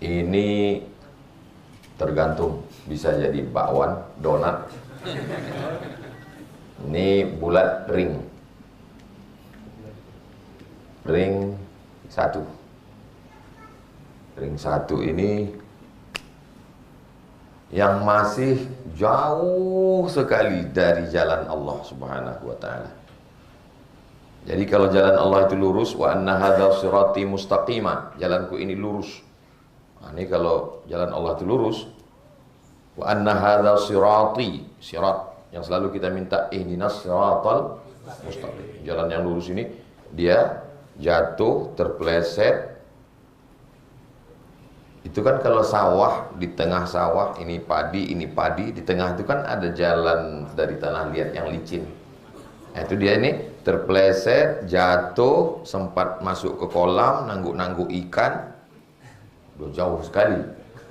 Ini tergantung, bisa jadi bakwan, donat. Ini bulat ring. Ring satu. Ring satu ini yang masih jauh sekali dari jalan Allah Subhanahu wa ta'ala. Jadi kalau jalan Allah itu lurus, wa anna hadza sirati mustaqima, jalanku ini lurus. Nah, ini kalau jalan Allah itu lurus, wa anna hadza sirati, sirat yang selalu kita minta ihdinas siratal mustaqim. Jalan yang lurus ini dia jatuh, terpeleset. Itu kan kalau sawah, di tengah sawah ini padi, di tengah itu kan ada jalan dari tanah liat yang licin. Nah, itu dia ini terpeleset, jatuh, sempat masuk ke kolam, nangguk-nangguk ikan. Udah jauh sekali.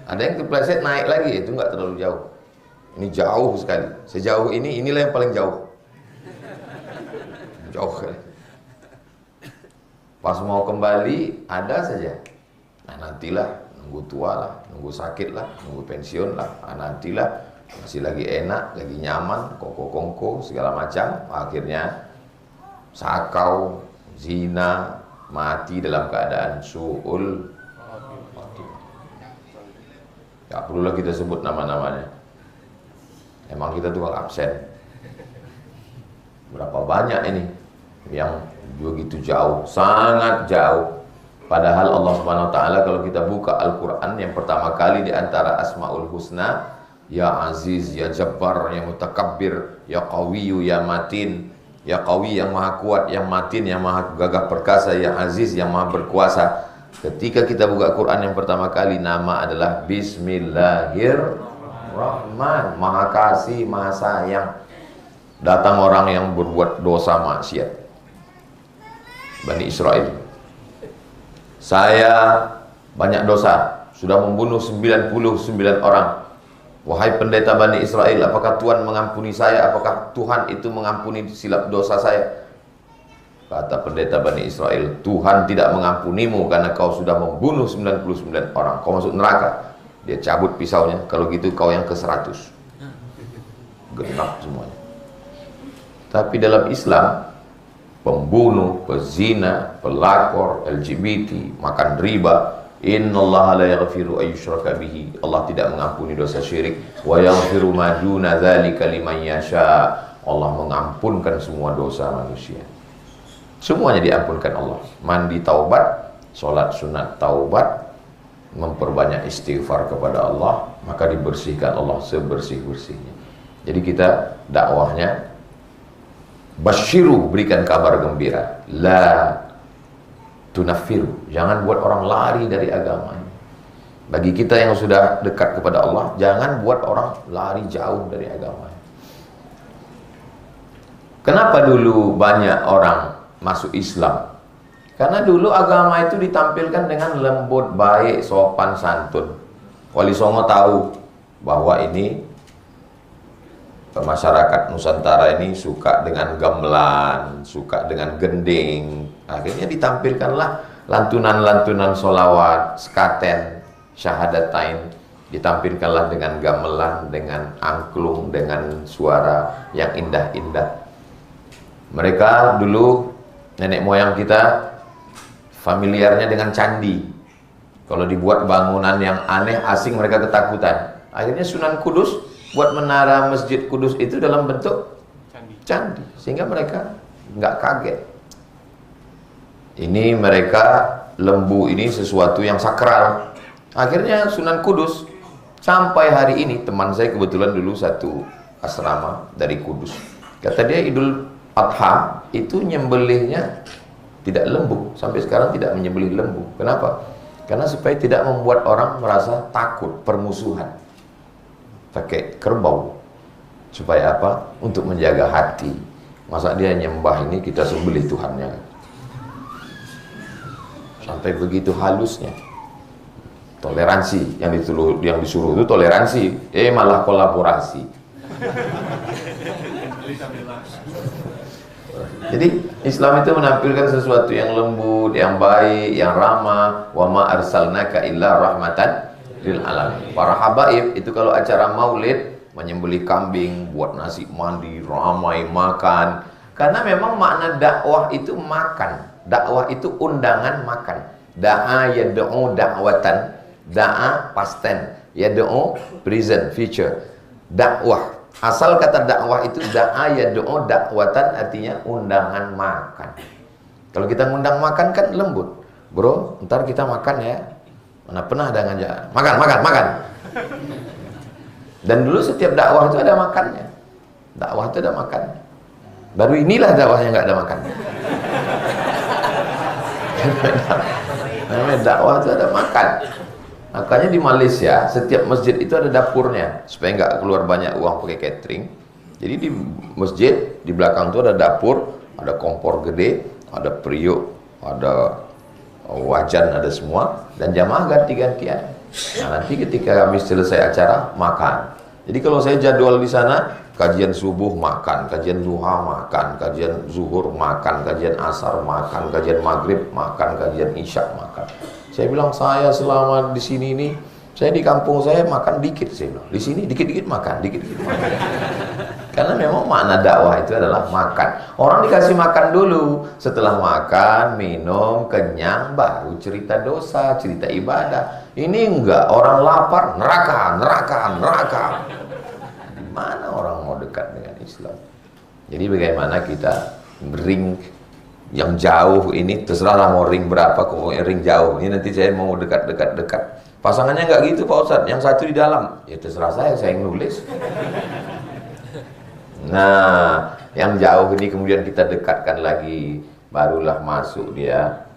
Ada yang terpeleset naik lagi, itu nggak terlalu jauh. Ini jauh sekali. Sejauh ini, inilah yang paling jauh. Jauh sekali. Pas mau kembali, ada saja. Nah, nantilah, nunggu tua lah, nunggu sakit lah, nunggu pensiun lah. Nah, nantilah, masih lagi enak, lagi nyaman, kongko-kongko, segala macam. Akhirnya, sakau, zina, mati dalam keadaan su'ul. Gak perlulah kita sebut nama-namanya. Emang kita tukang absen. Berapa banyak ini yang begitu jauh, sangat jauh. Padahal Allah Subhanahu wa ta'ala kalau kita buka Al-Quran yang pertama kali di antara Asmaul Husna, Ya Aziz, Ya Jabbar, Ya Mutakabbir, Ya Qawiyu, Ya Matin. Ya Qawi yang maha kuat, yang Matin yang maha gagah perkasa, Ya Aziz yang maha berkuasa. Ketika kita buka Quran yang pertama kali, nama adalah Bismillahirrahman, maha kasih, maha sayang. Datang orang yang berbuat dosa maksiat, Bani Israel. Saya banyak dosa, sudah membunuh 99 orang. Wahai pendeta Bani Israel, apakah Tuhan mengampuni saya? Apakah Tuhan itu mengampuni silap dosa saya? Kata pendeta Bani Israel, Tuhan tidak mengampunimu karena kau sudah membunuh 99 orang. Kau masuk neraka. Dia cabut pisaunya. Kalau gitu kau yang ke-100. Genap semuanya. Tapi dalam Islam, pembunuh, pezina, pelakor, LGBT, makan riba, innallaha la yaghfiru ayyushraka bihi. Allah tidak mengampuni dosa syirik. Wa yaghfiru ma duna dzalika liman yasha. Allah mengampunkan semua dosa manusia. Semuanya diampunkan Allah. Mandi taubat, sholat sunat taubat, memperbanyak istighfar kepada Allah, maka dibersihkan Allah sebersih-bersihnya. Jadi kita dakwahnya basyiru, berikan kabar gembira, la tunafiru, jangan buat orang lari dari agama. Bagi kita yang sudah dekat kepada Allah, jangan buat orang lari jauh dari agama. Kenapa dulu banyak orang masuk Islam? Karena dulu agama itu ditampilkan dengan lembut, baik, sopan, santun. Wali Songo tahu bahwa ini masyarakat Nusantara ini suka dengan gamelan, suka dengan gending. Akhirnya ditampilkanlah lantunan-lantunan solawat, sekaten, syahadatain. Ditampilkanlah dengan gamelan, dengan angklung, dengan suara yang indah-indah. Mereka dulu, nenek moyang kita, familiarnya dengan candi. Kalau dibuat bangunan yang aneh, asing, mereka ketakutan. Akhirnya Sunan Kudus buat menara Masjid Kudus itu dalam bentuk candi, sehingga mereka nggak kaget. Ini mereka, lembu ini sesuatu yang sakral. Akhirnya Sunan Kudus, sampai hari ini, teman saya kebetulan dulu satu asrama dari Kudus, kata dia Idul Adha itu nyembelihnya tidak lembu, sampai sekarang tidak menyembelih lembu. Kenapa? Karena supaya tidak membuat orang merasa takut, permusuhan. Pakai kerbau. Supaya apa? Untuk menjaga hati. Masa dia nyembah ini kita sembelih Tuhannya. Sampai begitu halusnya. Toleransi yang disuruh itu toleransi, malah kolaborasi. Jadi Islam itu menampilkan sesuatu yang lembut, yang baik, yang ramah. Wa ma arsalnaka illa rahmatan lil alamin. Para habaib itu kalau acara maulid menyembelih kambing, buat nasi mandi, ramai makan. Karena memang makna dakwah itu makan. Dakwah itu undangan makan. Da'a yad'u da'watan. Da'a past tense, yad'u present future. Dakwah, asal kata dakwah itu da'a yad'u da'watan, artinya undangan makan. Kalau kita ngundang makan kan lembut. Bro, ntar kita makan ya. Mana pernah ada ngajak makan. Dan dulu setiap dakwah itu ada makannya. Dakwah itu ada makannya. Baru inilah dakwah yang nggak ada makannya. Namanya dakwah itu ada makan. Makanya di Malaysia setiap masjid itu ada dapurnya supaya nggak keluar banyak uang pakai catering. Jadi di masjid di belakang itu ada dapur, ada kompor gede, ada periuk, ada wajan, ada semua, dan jamaah ganti-gantian. Nah, nanti ketika habis selesai acara makan. Jadi kalau saya jadwal di sana, kajian subuh makan, kajian duha makan, kajian zuhur makan, kajian asar makan, kajian maghrib makan, kajian isya makan. Saya bilang saya selama di sini ini, saya di kampung saya makan dikit, saya bilang. Di sini dikit-dikit makan, dikit-dikit makan. Karena memang makna dakwah itu adalah makan. Orang dikasih makan dulu, setelah makan, minum, kenyang, baru cerita dosa, cerita ibadah. Ini enggak, orang lapar, neraka. Di mana orang mau dekat dengan Islam? Jadi bagaimana kita ring yang jauh ini, terserahlah mau ring berapa, pokoknya ring jauh. Ini nanti saya mau dekat. Pasangannya enggak gitu Pak Ustadz, yang satu di dalam. Ya terserah saya yang nulis. Nah, yang jauh ini kemudian kita dekatkan lagi, barulah masuk dia.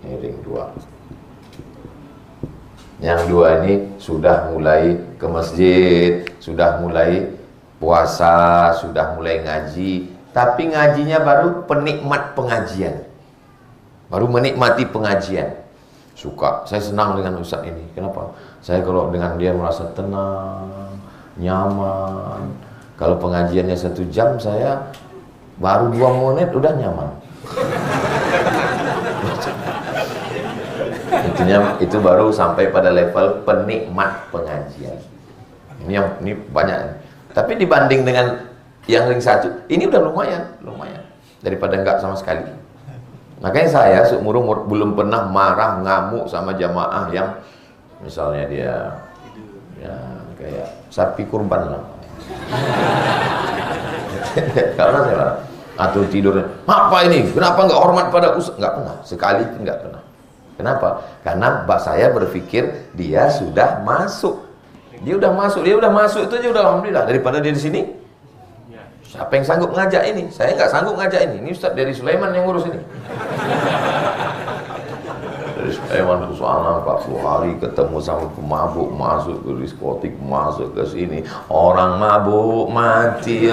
Ini ring 2. Yang 2 ini sudah mulai ke masjid, sudah mulai puasa, sudah mulai ngaji, tapi ngajinya baru penikmat pengajian, baru menikmati pengajian. Suka, saya senang dengan Ustadz ini. Kenapa? Saya kalau dengan dia merasa tenang, nyaman. Kalau pengajiannya 1 jam, saya baru 2 menit udah nyaman. Itu baru sampai pada level penikmat pengajian. Ini banyak. Tapi dibanding dengan yang ring 1, ini udah lumayan daripada enggak sama sekali. Makanya saya seumur umur belum pernah marah ngamuk sama jamaah yang misalnya dia ya kayak sapi kurban lah. Karena saya marah. Atau tidurnya, apa ini? Kenapa nggak hormat pada ustaz? Nggak pernah, sekali nggak pernah. Kenapa? Karena saya berpikir dia sudah masuk. Dia udah masuk itu aja udah alhamdulillah. Daripada dia di sini, siapa yang sanggup ngajak ini? Saya nggak sanggup ngajak ini. Ini Ustaz dari Sulaiman yang ngurus ini. Dari Sulaiman ke sana 40 hari ketemu sama pemabuk, masuk ke diskotik, masuk ke sini. Orang mabuk mati.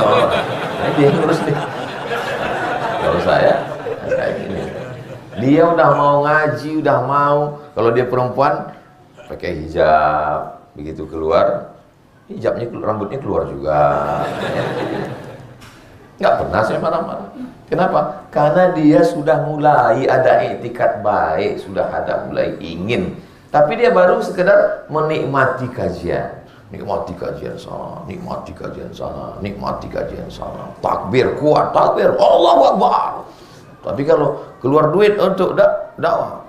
Dia ngurus nih. Kalau saya kayak gini. Dia udah mau ngaji, udah mau. Kalau dia perempuan pakai hijab, begitu keluar hijabnya, rambutnya keluar juga. Nggak pernah saya marah-marah. Kenapa? Karena dia sudah mulai ada etikat baik, sudah ada mulai ingin. Tapi dia baru sekedar menikmati kajian. Nikmati kajian sana, nikmati kajian sana, nikmati kajian sana. Takbir kuat, takbir, Allahu Akbar. Tapi kalau keluar duit untuk dakwah,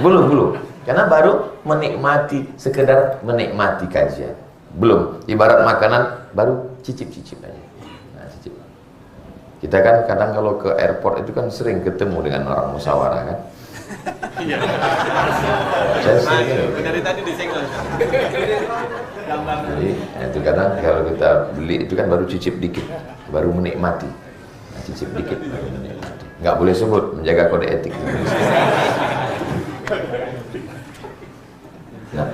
belum. Karena baru menikmati, sekedar menikmati kajian. Belum. Ibarat makanan, baru cicip-cicip aja. Nah, cicip. Kita kan kadang kalau ke airport itu kan sering ketemu dengan orang musyawarah kan. Iya. Saya sering. Dari tadi disenggol. Jadi itu kadang kalau kita beli itu kan baru cicip dikit, baru menikmati. Nah, cicip dikit baru menikmati. Nggak boleh sebut, menjaga kode etik. Nah,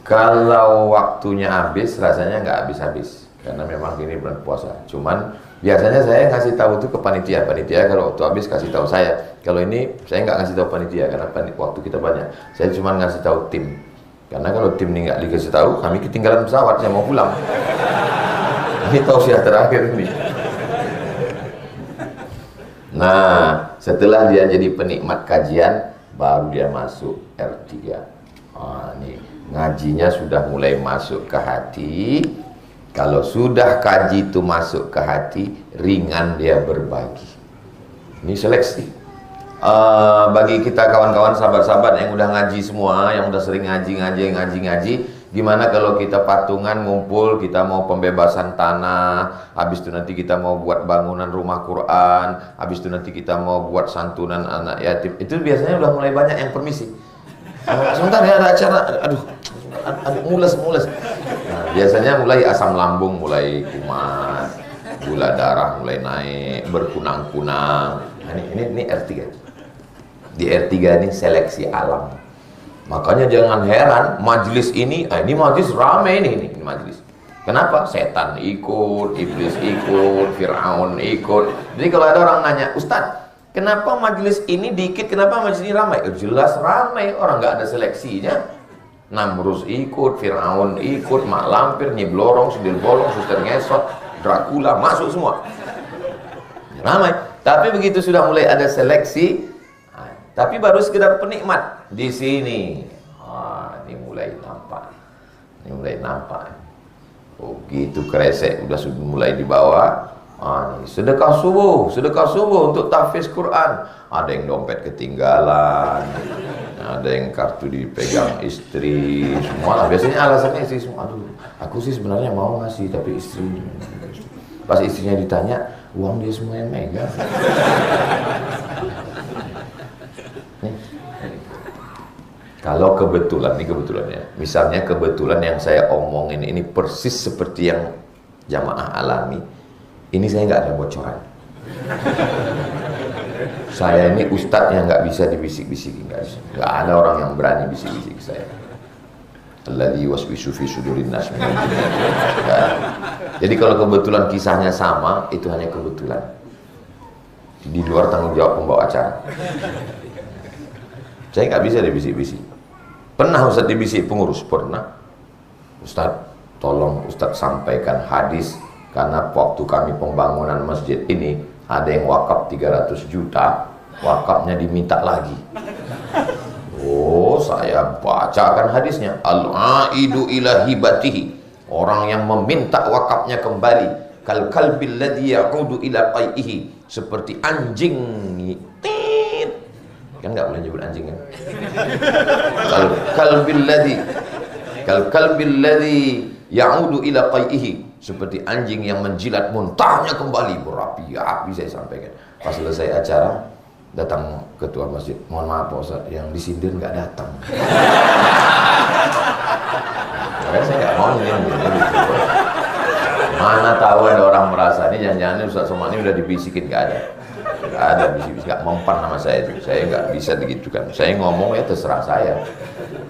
kalau waktunya habis, rasanya nggak habis-habis. Karena memang ini bulan puasa. Cuman biasanya saya ngasih tahu itu ke panitia. Panitia kalau waktu habis kasih tahu saya. Kalau ini saya nggak ngasih tahu panitia karena waktu kita banyak. Saya cuma ngasih tahu tim. Karena kalau tim ini nggak dikasih tahu, kami ketinggalan pesawat, saya mau pulang. Ini tausiah terakhir ini. Nah, setelah dia jadi penikmat kajian, baru dia masuk R3. Ini ngajinya sudah mulai masuk ke hati. Kalau sudah kaji itu masuk ke hati, ringan dia berbagi. Ini seleksi. Bagi kita kawan-kawan sahabat-sahabat yang udah ngaji semua, yang udah sering ngaji, gimana kalau kita patungan ngumpul, kita mau pembebasan tanah, habis itu nanti kita mau buat bangunan rumah Quran, habis itu nanti kita mau buat santunan anak yatim. Itu biasanya udah mulai banyak yang permisi. Sebentar ya, ada acara, aduh mules. Nah, biasanya mulai asam lambung mulai kumat, gula darah mulai naik, berkunang-kunang. Ini R3. Di R3 ini seleksi alam. Makanya jangan heran majelis ini majelis ramai ini majelis. Kenapa? Setan ikut, iblis ikut, Fir'aun ikut. Jadi kalau ada orang nanya, Ustadz, kenapa majelis ini dikit, kenapa majelis ini ramai? Jelas ramai, orang nggak ada seleksinya. Namrus ikut, Fir'aun ikut, Mak Lampir, Nyi Blorong, Sudil Bolong, Suster Ngesot, Dracula, masuk semua. Ramai. Tapi begitu sudah mulai ada seleksi, tapi baru sekedar penikmat di sini. Ini mulai nampak. Oh gitu, kresek udah mulai dibawa. Ini sedekah subuh untuk tahfiz Quran. Ada yang dompet ketinggalan, ada yang kartu dipegang istri, semua lah. Biasanya alasannya istri semua. Aduh, aku sih sebenarnya mau ngasih, tapi istri. Pas istrinya ditanya, uang dia semua yang megang. Kalau kebetulan ya, misalnya kebetulan yang saya omongin ini persis seperti yang jamaah alami, ini saya nggak ada bocoran. Saya ini ustadz yang nggak bisa dibisik-bisikin, nggak ada orang yang berani bisik-bisik saya. Alladzi waswisu fi sudurin nas. Jadi kalau kebetulan kisahnya sama, itu hanya kebetulan. Di luar tanggung jawab pembawa acara. Saya nggak bisa dibisik-bisik. Pernah Ustadz dibisik pengurus? Pernah. Ustadz, tolong Ustadz sampaikan hadis, karena waktu kami pembangunan masjid ini ada yang wakaf 300 juta, wakafnya diminta lagi. Oh, saya bacakan hadisnya. Al-aidu ila hibatihi, orang yang meminta wakafnya kembali, kal kalbil ladzi ya'udu ila qaihi, seperti anjing. Kan nggak boleh nyebut anjing kan? Kal kalbil ladzi ya'udu ila qaihi, seperti anjing yang menjilat muntahnya kembali. Berapi-api saya sampaikan. Pas selesai acara, datang ketua masjid, mohon maaf Pak Ustadz, yang disindir nggak datang. Makanya saya nggak mau ini. Mana tahu ada orang merasa ini jangan-jangan Ustadz Somad ini udah dibisikin. Nggak ada. Nggak ada bisik-bisik, nggak mempan nama saya itu. Saya nggak bisa digitukan. Saya ngomong ya terserah saya.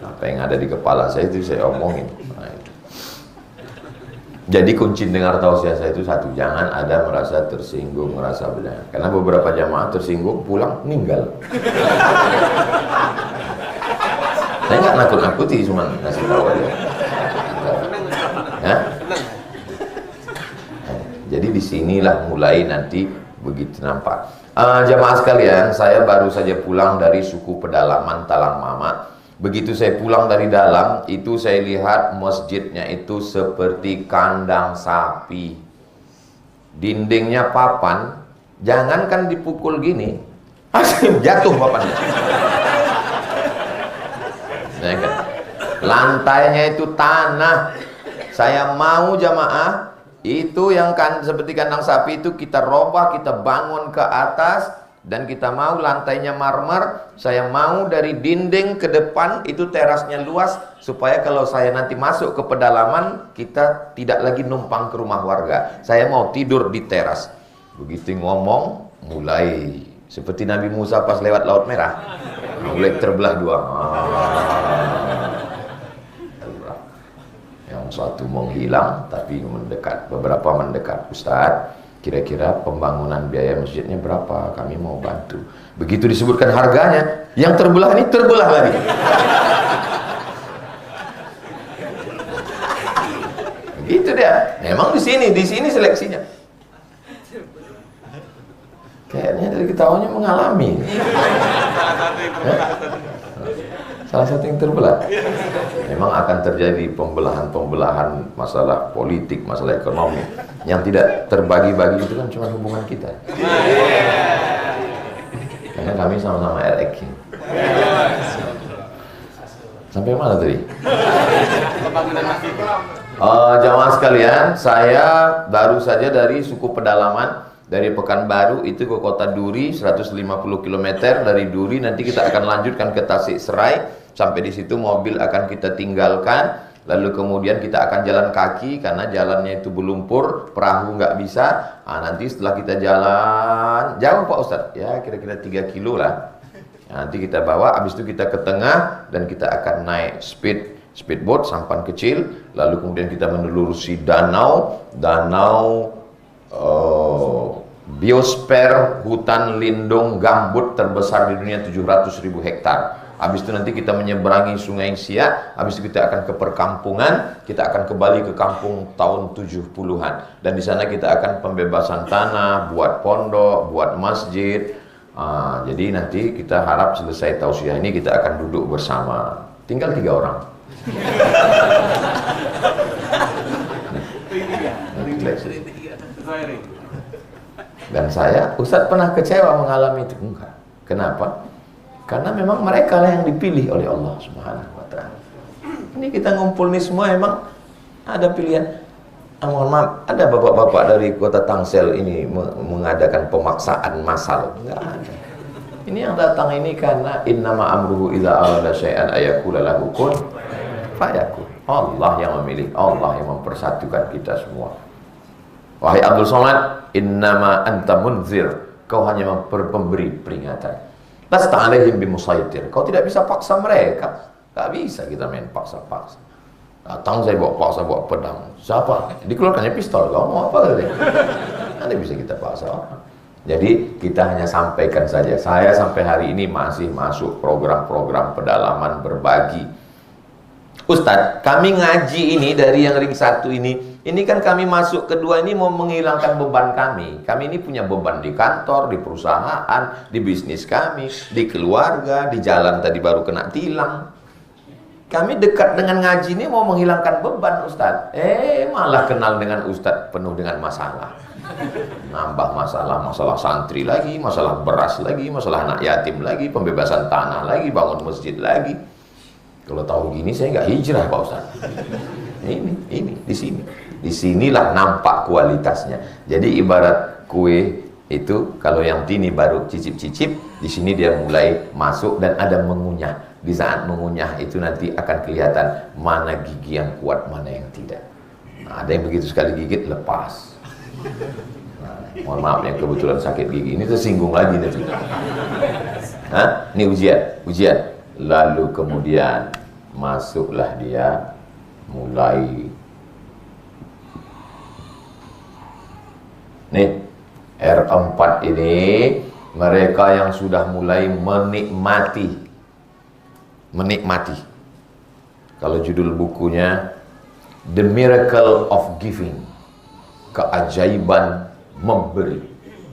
Apa yang ada di kepala saya itu saya omongin. Nah, itu. Jadi kunci dengar tausiah saya itu satu, jangan ada merasa tersinggung, merasa benar. Karena beberapa jamaah tersinggung pulang meninggal. Saya nggak nakut-nakuti, cuma ngasih tahu aja. Ya? Jadi disinilah mulai nanti begitu nampak. Jamaah sekalian, saya baru saja pulang dari suku pedalaman Talang Mama. Begitu saya pulang dari dalam, itu saya lihat masjidnya itu seperti kandang sapi. Dindingnya papan, jangankan dipukul gini, pasti jatuh papannya. Nah, kan? Lantainya itu tanah. Saya mau jamaah itu yang kan seperti kandang sapi itu kita robah, kita bangun ke atas, dan kita mau lantainya marmer. Saya mau dari dinding ke depan itu terasnya luas, supaya kalau saya nanti masuk ke pedalaman, kita tidak lagi numpang ke rumah warga. Saya mau tidur di teras. Begitu ngomong, mulai seperti Nabi Musa pas lewat Laut Merah, mulai terbelah dua. Yang satu menghilang, tapi mendekat. Beberapa mendekat. Ustadz, kira-kira pembangunan biaya masjidnya berapa? Kami mau bantu. Begitu disebutkan harganya, yang terbelah ini terbelah lagi. Gitu dia. Memang di sini seleksinya. Kayaknya dari ketawanya mengalami. Salah satu yang terbelah. Memang akan terjadi pembelahan masalah politik, masalah ekonomi. Yang tidak terbagi-bagi itu kan cuma hubungan kita. Karena kami sama-sama RX. Sampai mana tadi? Jamaah sekalian, saya baru saja dari suku pedalaman, dari Pekanbaru itu ke kota Duri, 150 km. Dari Duri nanti kita akan lanjutkan ke Tasikserai. Sampai di situ mobil akan kita tinggalkan, lalu kemudian kita akan jalan kaki karena jalannya itu berlumpur, perahu nggak bisa. Nanti setelah kita jalan jauh Pak Ustadz, ya kira-kira 3 kilo lah. Nanti kita bawa, habis itu kita ke tengah dan kita akan naik speedboat sampan kecil, lalu kemudian kita menelusuri danau biosfer, hutan lindung gambut terbesar di dunia, 700.000 hektar. Habis itu nanti kita menyeberangi Sungai Siak, habis itu kita akan ke perkampungan, kita akan kembali ke kampung tahun 70-an. Dan di sana kita akan pembebasan tanah, buat pondok, buat masjid. Jadi nanti kita harap selesai tausiah ini kita akan duduk bersama. Tinggal 3 orang. Dan saya, Ustadz pernah kecewa mengalami itu? Enggak. Kenapa? Karena memang mereka lah yang dipilih oleh Allah Subhanahu wa Ta'ala. Ini kita ngumpul nih semua, emang ada pilihan. Mohon maaf, ada bapak-bapak dari kota Tangsel ini mengadakan pemaksaan massal? Enggak ada. Ini yang datang ini karena innama amruhu idza arada syai'an ayaqula lahu kun fayakun. Allah yang memilih, Allah yang mempersatukan kita semua. Wahai Abdul Somad, innama anta munzir, kau hanya pemberi peringatan. Lasta alaihim bimusaitir, kau tidak bisa paksa mereka. Gak bisa kita main paksa-paksa. Datang saya bawa pedang, siapa? Dikeluarkannya pistol, kau mau apa? Nanti bisa kita paksa. Jadi kita hanya sampaikan saja. Saya sampai hari ini masih masuk program-program pedalaman berbagi. Ustadz, kami ngaji ini dari yang ring 1 ini kan kami masuk kedua ini mau menghilangkan beban kami. Kami ini punya beban di kantor, di perusahaan, di bisnis kami, di keluarga, di jalan tadi baru kena tilang. Kami dekat dengan ngaji ini mau menghilangkan beban Ustadz. Malah kenal dengan Ustadz penuh dengan masalah. Nambah masalah santri lagi, masalah beras lagi, masalah anak yatim lagi, pembebasan tanah lagi, bangun masjid lagi. Kalau tahu gini saya nggak hijrah Pak Ustadz. Ini di sini. Disinilah nampak kualitasnya. Jadi ibarat kue itu kalau yang tini baru cicip-cicip, di sini dia mulai masuk dan ada mengunyah. Di saat mengunyah itu nanti akan kelihatan mana gigi yang kuat, mana yang tidak. Nah, ada yang begitu sekali gigit lepas. Mohon maaf yang kebetulan sakit gigi ini tersinggung lagi nanti. Ini ujian. Lalu kemudian masuklah dia mulai. Nih, R4 ini mereka yang sudah mulai menikmati. Kalau judul bukunya The Miracle of Giving, keajaiban memberi.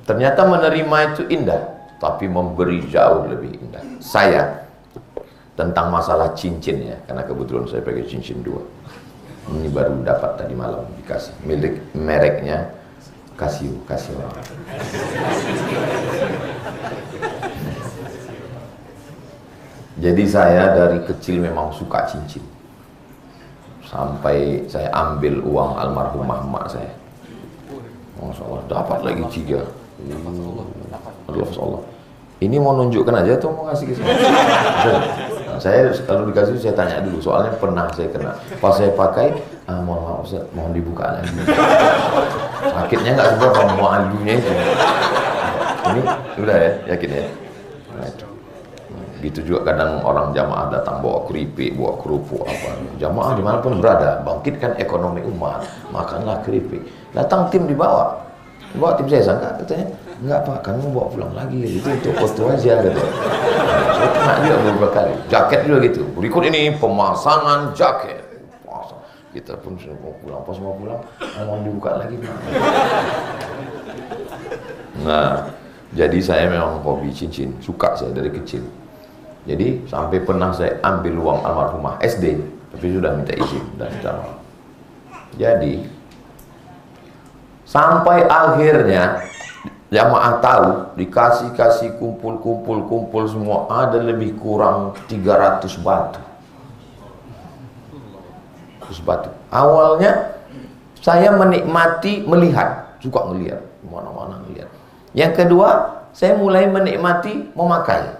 Ternyata menerima itu indah, tapi memberi jauh lebih indah. Saya tentang masalah cincin ya, karena kebetulan saya pakai cincin 2. Ini baru dapat tadi malam dikasih. Mereknya Casio. Jadi saya dari kecil memang suka cincin. Sampai saya ambil uang almarhumah emak saya. Masya Allah, dapat lagi 3. Allah. Ini mau nunjukkan aja atau mau ngasih ke saya? Saya kalau dikasih saya tanya dulu, soalnya pernah saya kena. Pas saya pakai, mohon maaf Ustaz, mohon dibuka lagi. Sakitnya nggak seberapa, mau adunya itu. Ini udah ya, yakin ya. Nah, itu. Gitu juga kadang orang jamaah datang bawa keripik, bawa kerupuk apa. Jamaah dimanapun berada, bangkitkan ekonomi umat, makanlah keripik. Datang tim dibawa tim saya sangka katanya enggak Pak, kamu bawa pulang lagi itu untuk foto aja gitu. Saya kena juga beberapa kali. Jaket juga gitu. Berikut ini pemasangan jaket. Kita pun sudah mau pulang, pas mau pulang, mau dibuka lagi. Nah, jadi saya memang hobi cincin, suka saya dari kecil. Jadi sampai pernah saya ambil uang almarhumah SD, tapi sudah minta izin dan ditolak. Jadi sampai akhirnya jamaah tahu, dikasih kumpul semua, ada lebih kurang 300 batu. Awalnya saya menikmati melihat, suka ngelihat, mana-mana ngelihat. Yang kedua, saya mulai menikmati memakai.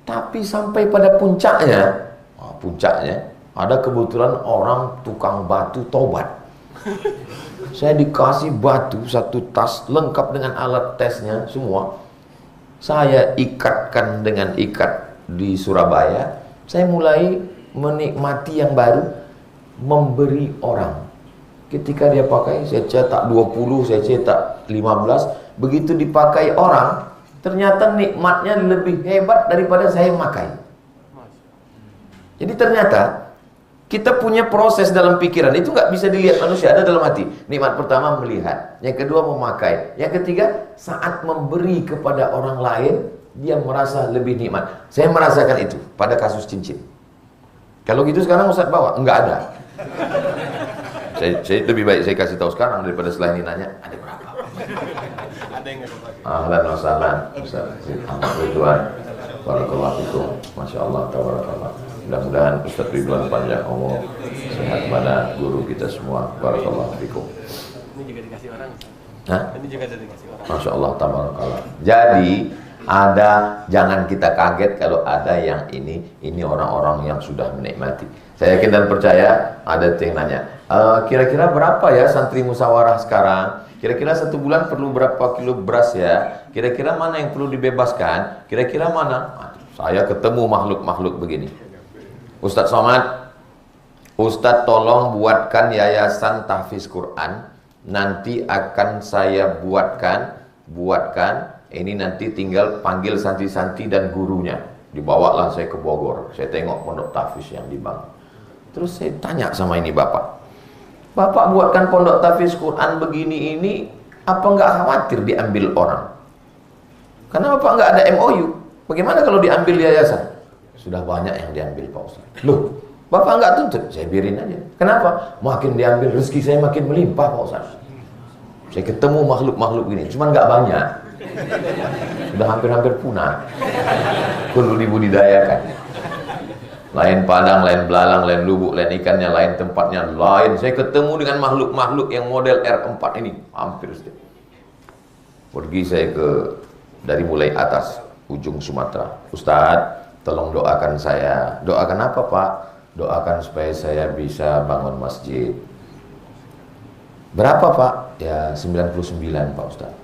Tapi sampai pada puncaknya ada kebetulan orang tukang batu tobat. Saya dikasih batu satu tas lengkap dengan alat tesnya semua. Saya ikatkan dengan ikat di Surabaya. Saya mulai menikmati yang baru, memberi orang. Ketika dia pakai, saya cetak 20, saya cetak 15. Begitu dipakai orang, ternyata nikmatnya lebih hebat daripada saya pakai. Jadi ternyata kita punya proses dalam pikiran, itu nggak bisa dilihat manusia, ada dalam hati. Nikmat pertama melihat, yang kedua memakai, yang ketiga saat memberi kepada orang lain, dia merasa lebih nikmat. Saya merasakan itu pada kasus cincin. Kalau gitu sekarang Ustaz bawa, enggak ada. Saya lebih baik saya kasih tahu sekarang daripada setelah ini nanya ada berapa. Ada yang nggak kepake. Ahlan wa sahlan Ustaz Ahmad Ridwan. Barakallahu fikum. Masya Allah, tabarakallah. Mudah-mudahan Ustaz Ridwan panjang umur, sehat pada guru kita semua. Barakallahu fikum. Ini juga dikasih orang. Hah? Ini juga ada dikasih orang. Masya Allah, tabarakallah. Jadi jangan kita kaget kalau ada yang ini orang-orang yang sudah menikmati. Saya yakin dan percaya ada yang nanya, kira-kira berapa ya santri musyawarah sekarang? Kira-kira satu bulan perlu berapa kilo beras ya? Kira-kira mana yang perlu dibebaskan? Kira-kira mana? Saya ketemu makhluk-makhluk begini. Ustadz Somad, Ustadz tolong buatkan yayasan tahfiz Quran. Nanti akan saya buatkan. Ini nanti tinggal panggil santri-santri dan gurunya. Dibawalah saya ke Bogor. Saya tengok pondok tahfiz yang dibangun. Terus saya tanya sama ini bapak buatkan pondok tahfiz Quran begini ini, apa nggak khawatir diambil orang? Karena bapak nggak ada MOU. Bagaimana kalau diambil yayasan? Sudah banyak yang diambil Pak Ustaz. Loh, bapak nggak tuntut? Saya biarin aja. Kenapa? Makin diambil rezeki saya makin melimpah Pak Ustaz. Saya ketemu makhluk-makhluk ini, cuman nggak banyak. Sudah hampir-hampir punah. Perlu dibudidayakan. Lain padang, lain belalang, lain lubuk, lain ikannya, lain tempatnya, lain. Saya ketemu dengan makhluk-makhluk yang model R4 ini, hampir setiap. Pergi saya dari mulai atas, ujung Sumatera. Ustadz, tolong doakan saya. Doakan apa Pak? Doakan supaya saya bisa bangun masjid. Berapa Pak? Ya 99 Pak Ustadz.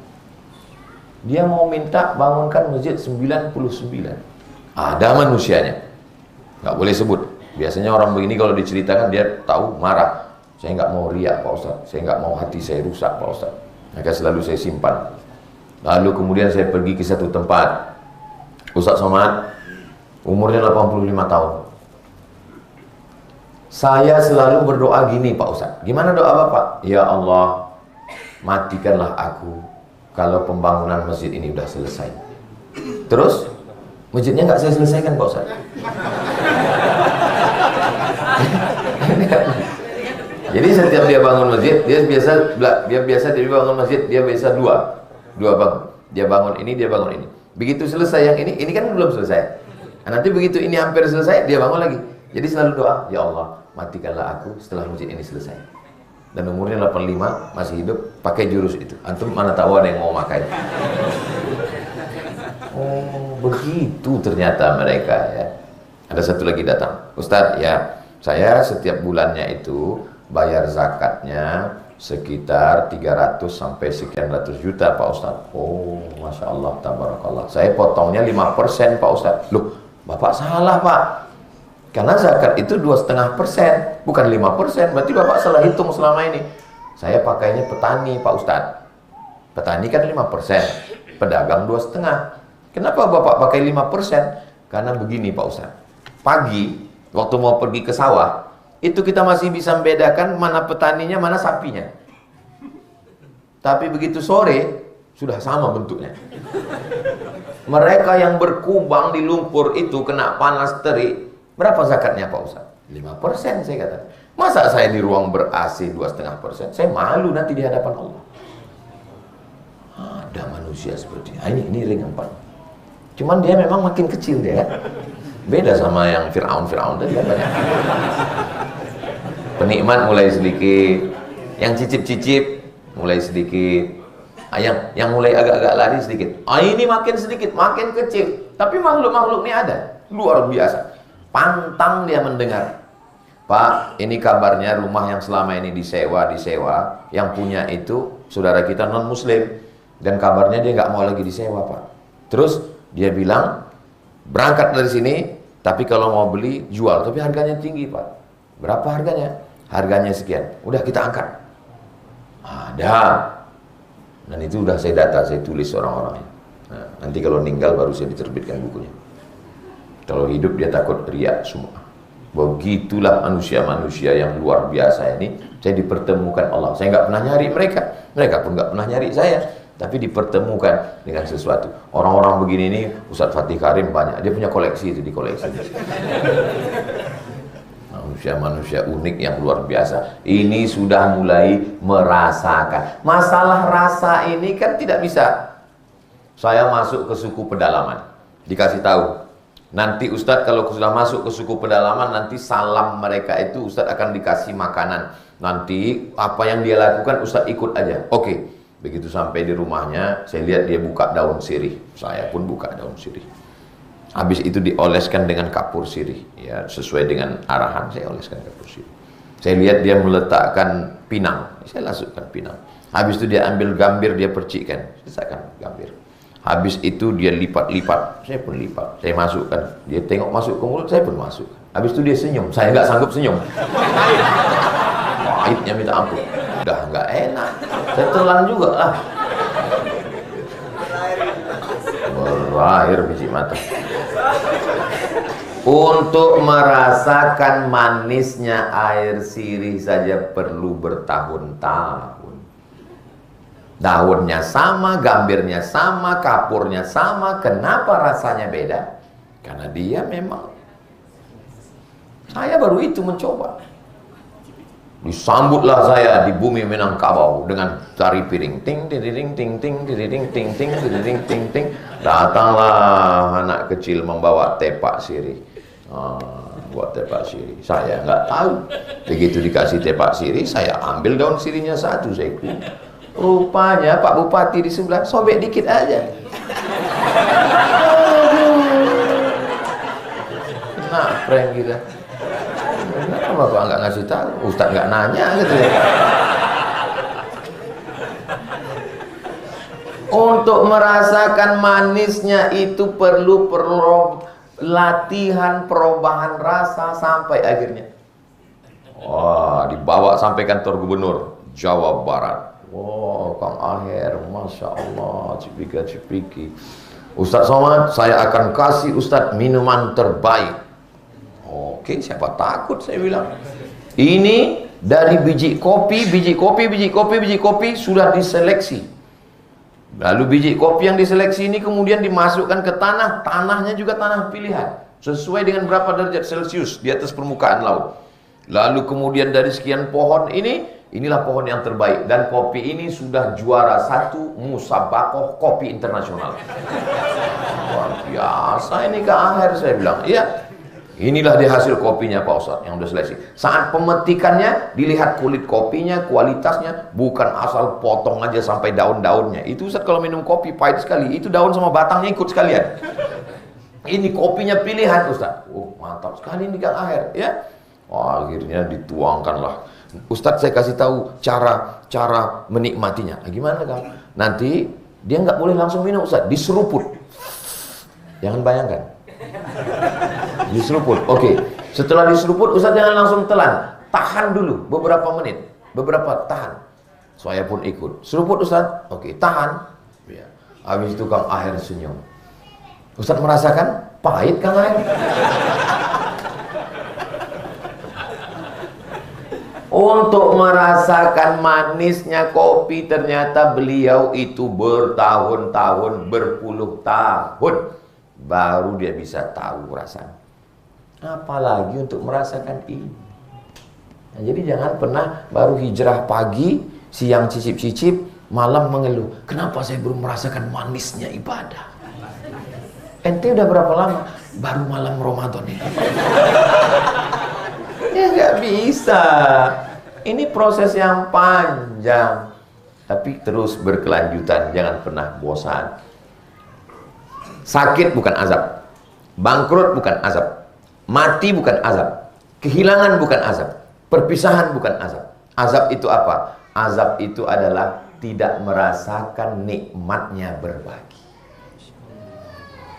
Dia mau minta bangunkan masjid 99. Ada manusianya. Nggak boleh sebut. Biasanya orang begini kalau diceritakan dia tahu, marah. Saya nggak mau riak Pak Ustaz. Saya nggak mau hati saya rusak Pak Ustaz. Maka selalu saya simpan. Lalu kemudian saya pergi ke satu tempat. Ustaz Somad, umurnya 85 tahun. Saya selalu berdoa gini Pak Ustaz. Gimana doa Bapak? Ya Allah, matikanlah aku kalau pembangunan masjid ini udah selesai. Terus masjidnya nggak saya selesaikan Pak Ustaz. Jadi setiap dia bangun masjid, dia biasa bangun masjid, dia biasa dua bangun. Dia bangun ini, dia bangun ini. Begitu selesai yang ini kan belum selesai. Nah, nanti begitu ini hampir selesai, dia bangun lagi. Jadi selalu doa, ya Allah, matikanlah aku setelah masjid ini selesai. Dan umurnya 85, masih hidup, pakai jurus itu. Antum mana tahu ada yang mau makai. Oh, begitu ternyata mereka ya. Ada satu lagi datang, Ustadz ya, saya setiap bulannya itu bayar zakatnya sekitar 300 sampai sekian ratus juta Pak Ustadz. Oh, Masya Allah, tabarakallah. Saya potongnya 5% Pak Ustadz. Loh, Bapak salah Pak. Karena zakat itu 2,5%, bukan 5%. Berarti Bapak salah hitung selama ini. Saya pakainya petani Pak Ustadz. Petani kan 5%, pedagang 2,5%. Kenapa Bapak pakai 5%? Karena begini Pak Ustadz. Pagi, waktu mau pergi ke sawah, itu kita masih bisa membedakan mana petaninya, mana sapinya. Tapi begitu sore, sudah sama bentuknya. Mereka yang berkubang di lumpur itu kena panas terik, berapa zakatnya Pak Ustaz? 5% saya kata. Masa saya di ruang ber-AC 2,5%? Saya malu nanti di hadapan Allah. Ada manusia seperti ini ring 4. Cuman dia memang makin kecil dia. Beda sama yang Fir'aun tadi kan banyak. Penikmat mulai sedikit, yang cicip-cicip mulai sedikit, yang mulai agak-agak lari sedikit. Ini makin sedikit, makin kecil. Tapi makhluk-makhluk ini ada, luar biasa. Pantang dia mendengar. Pak, ini kabarnya rumah yang selama ini disewa, yang punya itu saudara kita non muslim, dan kabarnya dia nggak mau lagi disewa Pak. Terus dia bilang berangkat dari sini, tapi kalau mau beli jual, tapi harganya tinggi Pak. Berapa harganya? Harganya sekian. Udah kita angkat. Ada. Dan itu udah saya data, saya tulis orang-orangnya. Nah, nanti kalau meninggal baru saya diterbitkan bukunya. Kalau hidup dia takut riak semua. Begitulah manusia-manusia yang luar biasa ini. Saya dipertemukan Allah. Saya nggak pernah nyari mereka. Mereka pun nggak pernah nyari saya. Tapi dipertemukan dengan sesuatu. Orang-orang begini ini, Ustadz Fatih Karim banyak. Dia punya koleksi itu, di koleksi. Manusia-manusia unik yang luar biasa. Ini sudah mulai merasakan. Masalah rasa ini kan tidak bisa. Saya masuk ke suku pedalaman, dikasih tahu. Nanti Ustadz kalau sudah masuk ke suku pedalaman, nanti salam mereka itu Ustadz akan dikasih makanan. Nanti apa yang dia lakukan Ustadz ikut aja. Oke. Begitu sampai di rumahnya, saya lihat dia buka daun sirih. Saya pun buka daun sirih. Habis itu dioleskan dengan kapur sirih, ya sesuai dengan arahan saya oleskan kapur sirih. Saya lihat dia meletakkan pinang, saya masukkan pinang. Habis itu dia ambil gambir, dia percikkan, saya letakkan gambir. Habis itu dia lipat-lipat, saya pun lipat, saya masukkan. Dia tengok masuk ke mulut, saya pun masuk. Habis itu dia senyum, saya nggak sanggup senyum. Pahitnya minta ampun, udah nggak enak, saya telan juga lah. Berair biji mata. Untuk merasakan manisnya air sirih saja perlu bertahun-tahun. Daunnya sama, gambirnya sama, kapurnya sama. Kenapa rasanya beda? Karena dia memang, saya baru itu mencoba. Disambutlah saya di bumi Minangkabau dengan tari piring, ting ting ting ting ting ting ting ting ting ting ting. Datanglah anak kecil membawa tepak sirih. Buat tepak sirih. Saya nggak tahu. Begitu dikasih tepak sirih, saya ambil daun sirihnya satu, saya kunyah. Rupanya Pak Bupati di sebelah sobek dikit aja. Nah, prank kita. Kenapa Bapak nggak ngasih tahu? Ustadz nggak nanya gitu ya. Untuk merasakan manisnya itu perlu latihan perubahan rasa sampai akhirnya. Wah, dibawa sampai kantor gubernur Jawa Barat. Wah, Kang Aher, Masya Allah, cipika-cipiki. Ustadz Somad, saya akan kasih Ustadz minuman terbaik. Oke, siapa takut, saya bilang. Ini dari biji kopi sudah diseleksi. Lalu biji kopi yang diseleksi ini kemudian dimasukkan ke tanah. Tanahnya juga tanah pilihan, sesuai dengan berapa derajat Celcius di atas permukaan laut. Lalu kemudian dari sekian pohon ini, inilah pohon yang terbaik. Dan kopi ini sudah juara 1 musabakoh kopi internasional. Luar biasa ini Kang Aher, saya bilang. Iya. Inilah dia hasil kopinya Pak Ustadz yang udah seleksi. Saat pemetikannya dilihat kulit kopinya, kualitasnya, bukan asal potong aja sampai daun-daunnya. Itu Ustadz kalau minum kopi pahit sekali, itu daun sama batangnya ikut sekalian. Ini kopinya pilihan Ustadz. Oh, mantap sekali ini Kang Aher, ya. Oh, akhirnya dituangkanlah. Ustadz saya kasih tahu cara menikmatinya. Nah, gimana Kang? Nanti dia nggak boleh langsung minum Ustadz, diseruput. Jangan bayangkan. Diseruput, oke. Setelah diseruput, Ustaz jangan langsung telan. Tahan dulu beberapa menit, tahan. Saya pun ikut. Seruput Ustaz, oke, tahan. Ya. Habis itu Kang Aher senyum. Ustaz merasakan pahit Kang Aher. Untuk merasakan manisnya kopi, ternyata beliau itu bertahun-tahun, berpuluh tahun baru dia bisa tahu rasanya. Apalagi untuk merasakan ini. Nah, jadi jangan pernah baru hijrah pagi, siang cicip-cicip, malam mengeluh. Kenapa saya belum merasakan manisnya ibadah? Ente udah berapa lama? Baru malam Ramadan ini. Ya nggak bisa. Ini proses yang panjang, tapi terus berkelanjutan. Jangan pernah bosan. Sakit bukan azab, bangkrut bukan azab, mati bukan azab, kehilangan bukan azab, perpisahan bukan azab. Azab itu apa? Azab itu adalah tidak merasakan nikmatnya berbagi,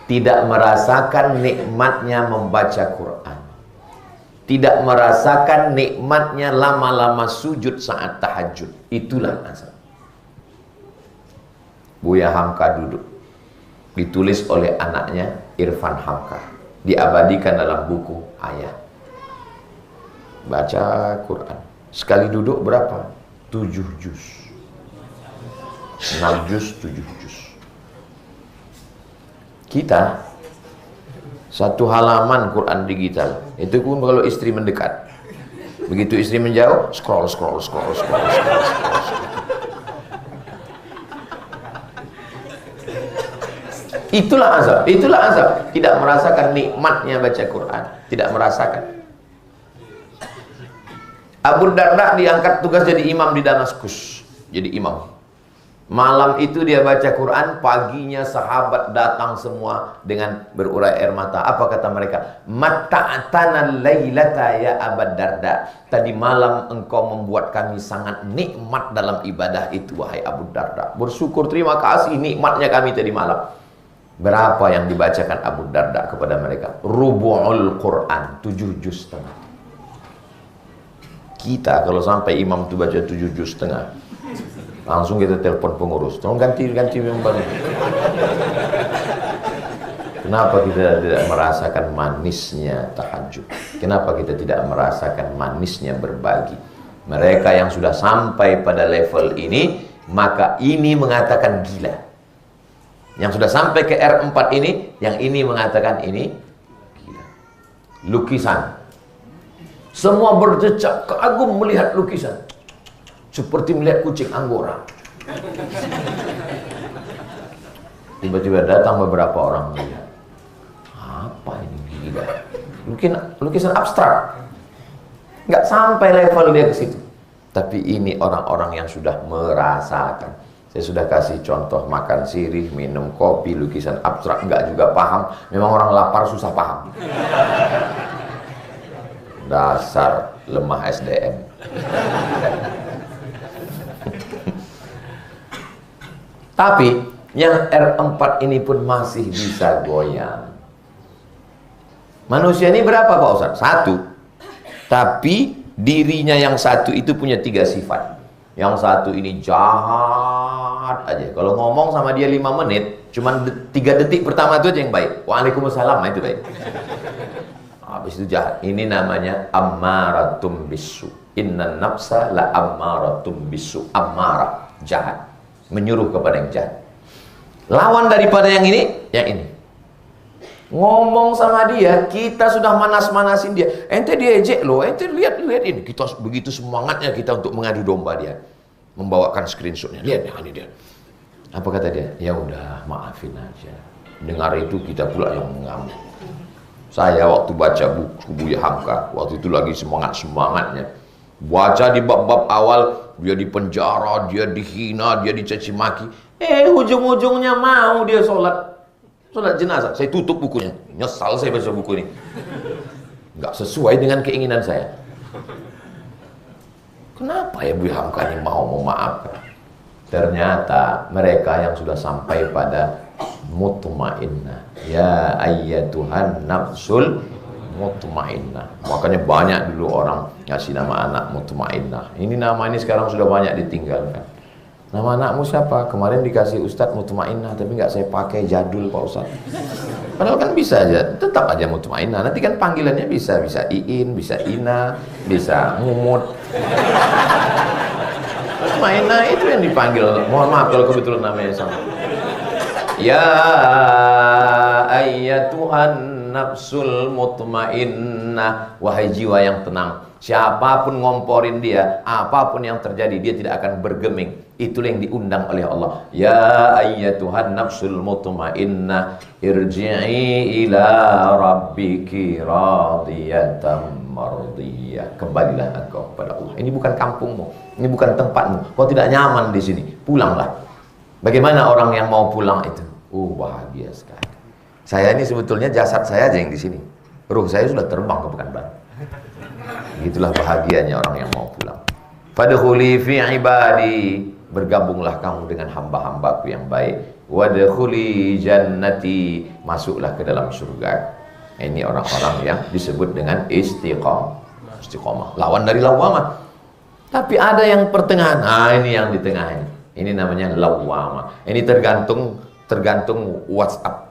tidak merasakan nikmatnya membaca Quran, tidak merasakan nikmatnya lama-lama sujud saat tahajud. Itulah azab. Buya Hamka duduk, ditulis oleh anaknya Irfan Hamka, diabadikan dalam buku ayah. Baca Quran sekali duduk berapa? 7 juz, 6 juz, 7 juz. Kita satu halaman Quran digital, itu pun kalau istri mendekat. Begitu istri menjauh, scroll. Itulah azab, tidak merasakan nikmatnya baca Quran, tidak merasakan. Abu Darda diangkat tugas jadi imam di Damaskus, jadi imam. Malam itu dia baca Quran, paginya sahabat datang semua dengan berurai air mata. Apa kata mereka? Mata'atana lailata ya Abu Darda. Tadi malam engkau membuat kami sangat nikmat dalam ibadah itu, wahai Abu Darda. Bersyukur, terima kasih nikmatnya kami tadi malam. Berapa yang dibacakan Abu Darda kepada mereka? Rubu'ul Quran, 7 juz setengah. Kita kalau sampai imam itu baca 7 juz setengah, langsung kita telepon pengurus, tolong ganti member. Kenapa kita tidak merasakan manisnya tahajud? Kenapa kita tidak merasakan manisnya berbagi? Mereka yang sudah sampai pada level ini, maka ini mengatakan gila. Yang sudah sampai ke R4 ini, yang ini mengatakan ini gila. Lukisan, semua berdecak kagum melihat lukisan, seperti melihat kucing Anggora. Tiba-tiba datang beberapa orang melihat, apa ini gila? Lukisan abstrak, nggak sampai level dia ke situ. Tapi ini orang-orang yang sudah merasakan. Saya sudah kasih contoh makan sirih, minum kopi, lukisan abstrak, nggak juga paham. Memang orang lapar susah paham. Dasar lemah SDM. Tapi yang R4 ini pun masih bisa goyang. Manusia ini berapa Pak Ustaz? 1. Tapi dirinya yang satu itu punya 3 sifat. Yang satu ini jahat aja. Kalau ngomong sama dia 5 menit, cuman 3 detik pertama itu aja yang baik. Waalaikumsalam, itu baik. Habis itu jahat. Ini namanya ammaratum bisu. Inna nafsa la ammaratum bisu. Ammara, jahat, menyuruh kepada yang jahat. Lawan daripada yang ini, yang ini. Ngomong sama dia, kita sudah manas-manasin dia. Ente diejek loh, ente lihat ini. Kita begitu semangatnya kita untuk mengadu domba dia, membawakan screenshotnya. Lihat ini dia. Apa kata dia? Ya udah, maafin aja. Dengar itu kita pula yang mengamuk. Saya waktu baca buku Buya Hamka, waktu itu lagi semangat-semangatnya. Baca di bab-bab awal, dia dipenjara, dia dihina, dia dicaci maki. Ujung-ujungnya mau dia sholat jenazah. Saya tutup bukunya. Nyesal saya baca buku ini. Nggak sesuai dengan keinginan saya. Kenapa ya Buya Hamka ini mau memaafkan? Ternyata mereka yang sudah sampai pada mutmainnah. Ya ayyatuhan nafsul mutmainnah. Makanya banyak dulu orang ngasih nama anak mutmainnah. Ini nama ini sekarang sudah banyak ditinggalkan. Nama anakmu siapa? Kemarin dikasih Ustadz mutmainnah, tapi nggak saya pakai, jadul Pak Ustadz. Padahal kan bisa aja, tetap aja mutmainnah. Nanti kan panggilannya bisa Iin, bisa Ina, bisa Mumut. Mutmainnah itu yang dipanggil. Mohon maaf kalau kebetulan namanya sama. Ya ayyatuhan nafsul mutmainnah, wahai jiwa yang tenang. Siapapun ngomporin dia, apapun yang terjadi, dia tidak akan bergeming. Itulah yang diundang oleh Allah. Ya ayyatuhan nafsul mutmainnah, irji'i ila rabbiki radiyatan mardiyah. Kembalilah engkau kepada Allah. Ini bukan kampungmu, ini bukan tempatmu. Kau tidak nyaman di sini, pulanglah. Bagaimana orang yang mau pulang itu? Bahagia sekali. Saya ini sebetulnya jasad saya aja yang di sini. Ruh saya sudah terbang ke Pekanbaru. Itulah bahagianya orang yang mau pulang. Fadkhuli fi ibadi, bergabunglah kamu dengan hamba-hambaku yang baik. Wadkhuli jannati, masuklah ke dalam surga. Ini orang-orang yang disebut dengan istiqamah. Lawan dari lawamah. Tapi ada yang pertengahan. Ini yang di tengah ini. Ini namanya lawamah. Ini tergantung WhatsApp.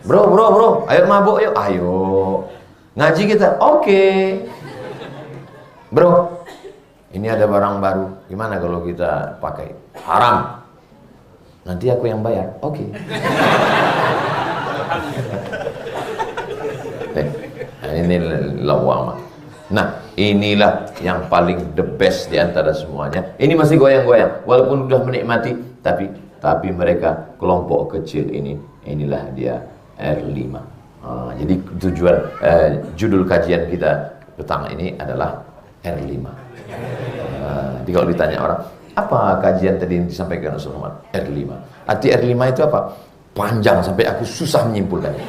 Bro, ayo mabuk yuk. Ayo. Ngaji kita, oke. Bro, ini ada barang baru. Gimana kalau kita pakai? Haram. Nanti aku yang bayar. Oke. Ini lawamah. Nah, inilah yang paling the best di antara semuanya. Ini masih goyang-goyang, walaupun sudah menikmati, tapi mereka kelompok kecil ini, inilah dia R5. Jadi tujuan judul kajian kita petang ini adalah R5. Jadi kalau ditanya orang, apa kajian tadi yang disampaikan Ustaz Muhammad? R5. Arti R5 itu apa? Panjang sampai aku susah menyimpulkannya.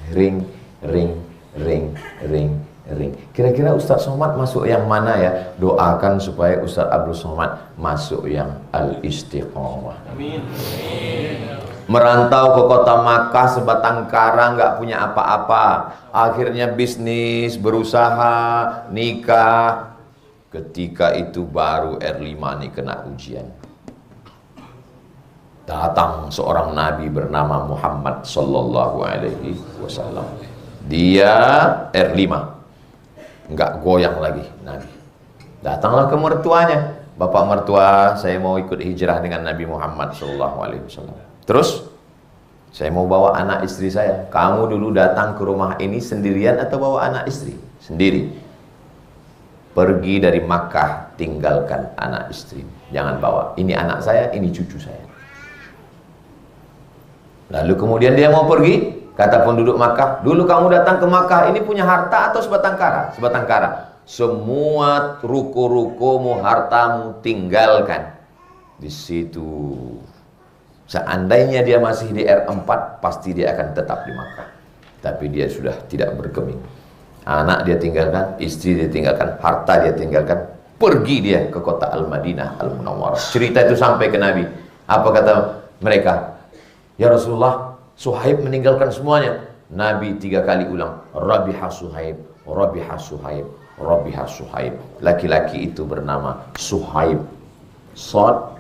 Ring. Kira-kira Ustaz Somad masuk yang mana ya? Doakan supaya Ustaz Abdul Somad masuk yang al-istiqamah. Amin. Merantau ke kota Makkah sebatang kara, nggak punya apa-apa. Akhirnya bisnis, berusaha, nikah. Ketika itu baru R5 nih kena ujian. Datang seorang nabi bernama Muhammad sallallahu alaihi wasallam. Dia R5. Nggak goyang lagi nabi. Datanglah ke mertuanya. Bapak mertua, saya mau ikut hijrah dengan Nabi Muhammad sallallahu alaihi wasallam. Terus saya mau bawa anak istri saya. Kamu dulu datang ke rumah ini sendirian atau bawa anak istri? Sendiri. Pergi dari Makkah, tinggalkan anak istri. Jangan bawa. Ini anak saya, ini cucu saya. Lalu kemudian dia mau pergi. Kata penduduk Makkah, dulu kamu datang ke Makkah ini punya harta atau sebatang kara? Sebatang kara. Semua ruko-rukomu, hartamu tinggalkan. Di situ. Seandainya dia masih di R4, pasti dia akan tetap di Makkah. Tapi dia sudah tidak bergeming. Anak dia tinggalkan, istri dia tinggalkan, harta dia tinggalkan. Pergi dia ke kota Al-Madinah Al-Munawwarah. Cerita itu sampai ke Nabi. Apa kata mereka? Ya Rasulullah, Suhaib meninggalkan semuanya. Nabi 3 kali ulang, Rabiha Suhaib, Rabiha Suhaib, Rabiha Suhaib. Laki-laki itu bernama Suhaib. Sod,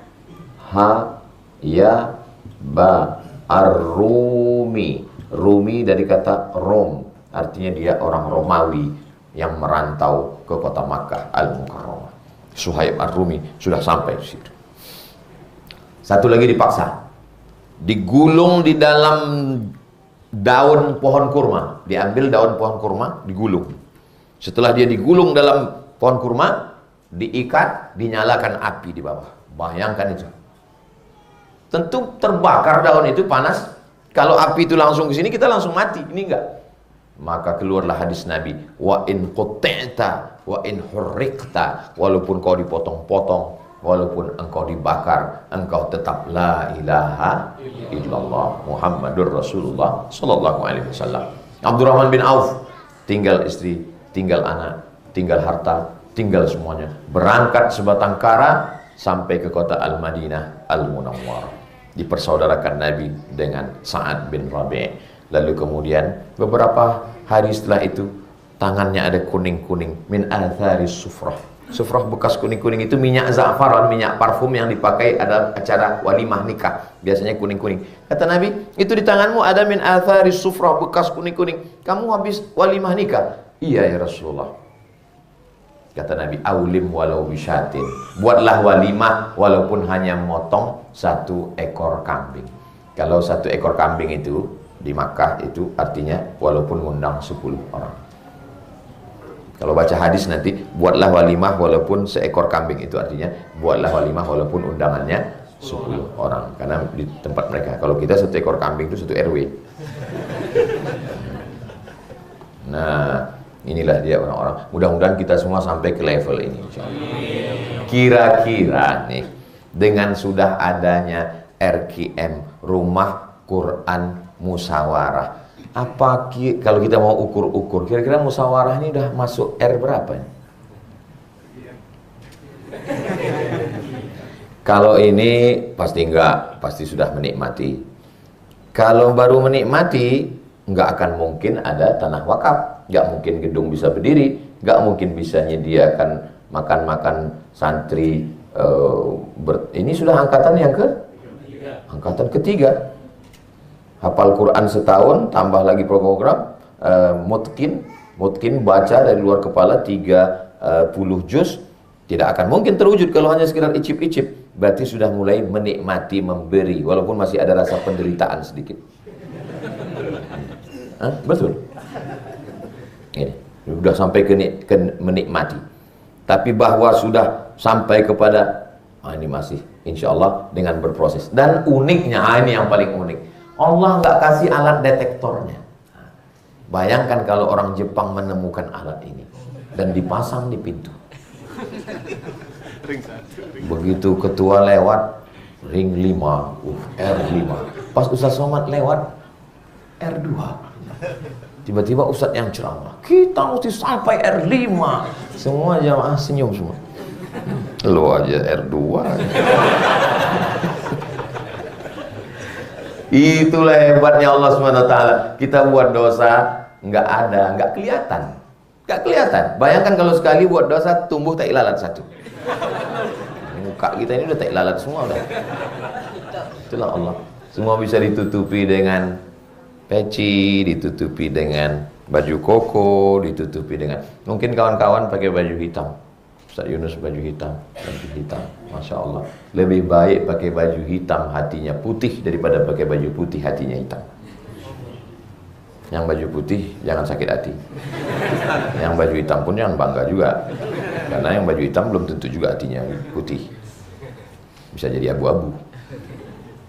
Ha, Ya, Ba, Ar-Rumi. Rumi dari kata Rom, artinya dia orang Romawi yang merantau ke kota Makkah Al-Mukarramah. Suhaib Ar-Rumi sudah sampai di situ. Satu lagi dipaksa, digulung di dalam daun pohon kurma. Diambil daun pohon kurma, digulung. Setelah dia digulung dalam pohon kurma, diikat, dinyalakan api di bawah. Bayangkan itu. Tentu terbakar daun itu panas. Kalau api itu langsung ke sini, kita langsung mati. Ini enggak. Maka keluarlah hadis Nabi, wa in qut'ta wa in hurriqta, walaupun kau dipotong-potong, walaupun engkau dibakar, engkau tetap la ilaha illallah Muhammadur Rasulullah sallallahu alaihi wasallam. Abdurrahman bin Auf, tinggal istri, tinggal anak, tinggal harta, tinggal semuanya. Berangkat sebatang kara sampai ke kota Al-Madinah Al-Munawwarah. Dipersaudarakan Nabi dengan Sa'ad bin Rabi'. Lalu kemudian beberapa hari setelah itu, tangannya ada kuning-kuning, min atharis sufrah. Sufrah bekas kuning-kuning itu minyak za'faran, minyak parfum yang dipakai ada acara walimah nikah. Biasanya kuning-kuning. Kata Nabi, itu di tanganmu ada min athari sufrah bekas kuning-kuning. Kamu habis walimah nikah? Iya ya Rasulullah. Kata Nabi, aulim walau bisyatin. Buatlah walimah walaupun hanya motong 1 ekor kambing. Kalau 1 ekor kambing itu di Makkah itu artinya walaupun ngundang 10 orang. Kalau baca hadis nanti, buatlah walimah walaupun seekor kambing, itu artinya buatlah walimah walaupun undangannya 10 orang. Karena di tempat mereka, kalau kita 1 ekor kambing itu 1 RW. Nah, inilah dia orang-orang. Mudah-mudahan kita semua sampai ke level ini. Kira-kira nih, dengan sudah adanya RQM, Rumah Quran Musyawarah, kalau kita mau ukur-ukur, kira-kira musyawarah ini udah masuk R berapa nih? Kalau ini pasti enggak, pasti sudah menikmati. Kalau baru menikmati, enggak akan mungkin ada tanah wakaf, enggak mungkin gedung bisa berdiri, enggak mungkin bisa nyediakan makan-makan santri. Ini sudah angkatan yang angkatan ketiga. Hafal Quran setahun, tambah lagi program mutkin baca dari luar kepala 30 juz. Tidak akan mungkin terwujud kalau hanya sekedar icip-icip. Berarti sudah mulai menikmati memberi, walaupun masih ada rasa penderitaan sedikit. Betul. Ini sudah sampai ke menikmati. Tapi bahwa sudah sampai kepada ini masih insya Allah dengan berproses. Dan uniknya, ini yang paling unik, Allah nggak kasih alat detektornya. Bayangkan kalau orang Jepang menemukan alat ini dan dipasang di pintu. Begitu ketua lewat, ring 5, R5. Pas Ustaz Somad lewat, R2. Tiba-tiba Ustaz yang ceramah, kita mesti sampai R5. Semua jamaah senyum semua. Lo aja R2. Itulah hebatnya Allah SWT. Kita buat dosa nggak ada, nggak kelihatan, nggak kelihatan. Bayangkan kalau sekali buat dosa tumbuh tai lalat 1. Muka kita ini udah tai lalat semua udah. Itulah Allah. Semua bisa ditutupi dengan peci, ditutupi dengan baju koko, ditutupi dengan, mungkin kawan-kawan pakai baju hitam. Ustaz Yunus baju hitam, Masya Allah. Lebih baik pakai baju hitam hatinya putih daripada pakai baju putih hatinya hitam. Yang baju putih jangan sakit hati. Yang baju hitam pun jangan bangga juga. Karena yang baju hitam belum tentu juga hatinya putih. Bisa jadi abu-abu.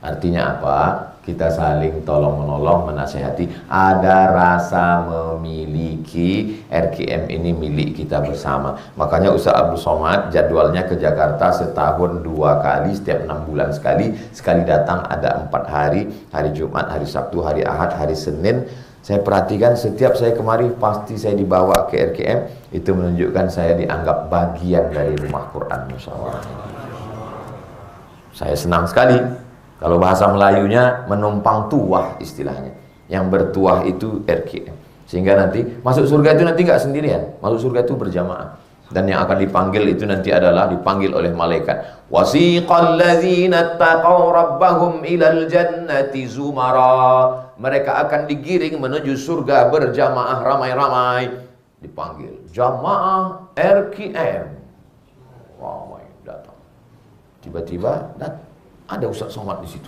Artinya apa? Kita saling tolong-menolong, menasehati. Ada rasa memiliki, RQM ini milik kita bersama. Makanya Ustaz Abdul Somad jadwalnya ke Jakarta setahun 2 kali, setiap 6 bulan sekali. Sekali datang ada 4 hari, hari Jumat, hari Sabtu, hari Ahad, hari Senin. Saya perhatikan setiap saya kemari pasti saya dibawa ke RQM. Itu menunjukkan saya dianggap bagian dari Rumah Quran Musyawarah. Saya senang sekali. Kalau bahasa Melayunya menumpang tuah istilahnya. Yang bertuah itu RQM. Sehingga nanti masuk surga itu nanti nggak sendirian. Masuk surga itu berjamaah. Dan yang akan dipanggil itu nanti adalah dipanggil oleh malaikat. Wasiqal ladzina taqaw rabbahum ilal jannati zumara. Mereka akan digiring menuju surga berjamaah ramai-ramai. Dipanggil jamaah RQM. Ramai datang. Tiba-tiba ada Ustaz Somad di situ.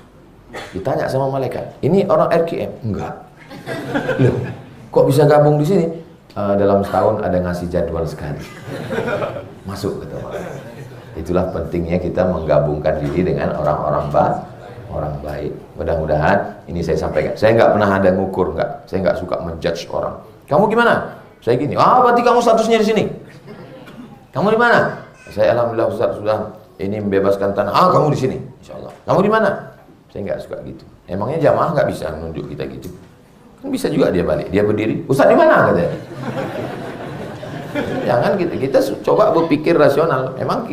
Ditanya sama malaikat, ini orang RQM? Enggak. Loh, kok bisa gabung di sini? Dalam setahun ada ngasih jadwal sekali. Masuk kata malaikat. Itulah pentingnya kita menggabungkan diri dengan orang-orang baik. Mudah-mudahan ini saya sampaikan. Saya nggak pernah ada ngukur, nggak. Saya nggak suka menjudge orang. Kamu gimana? Saya gini. Berarti kamu statusnya di sini. Kamu di mana? Saya alhamdulillah Ustaz sudah ini membebaskan tanah. Kamu di sini, insyaallah. Kamu di mana? Saya nggak suka gitu. Emangnya jamaah nggak bisa nunjuk kita gitu? Kan bisa juga dia balik, dia berdiri. Ustaz di mana katanya? Jangan kita coba berpikir rasional. Memang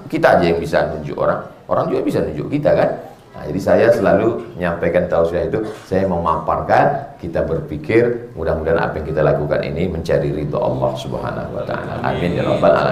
kita aja yang bisa nunjuk orang. Orang juga bisa nunjuk kita kan? Nah, jadi saya selalu menyampaikan tausiah itu. Saya memaparkan, kita berpikir. Mudah-mudahan apa yang kita lakukan ini mencari ridho Allah Subhanahu Wa Taala. Amin ya rabbal alamin.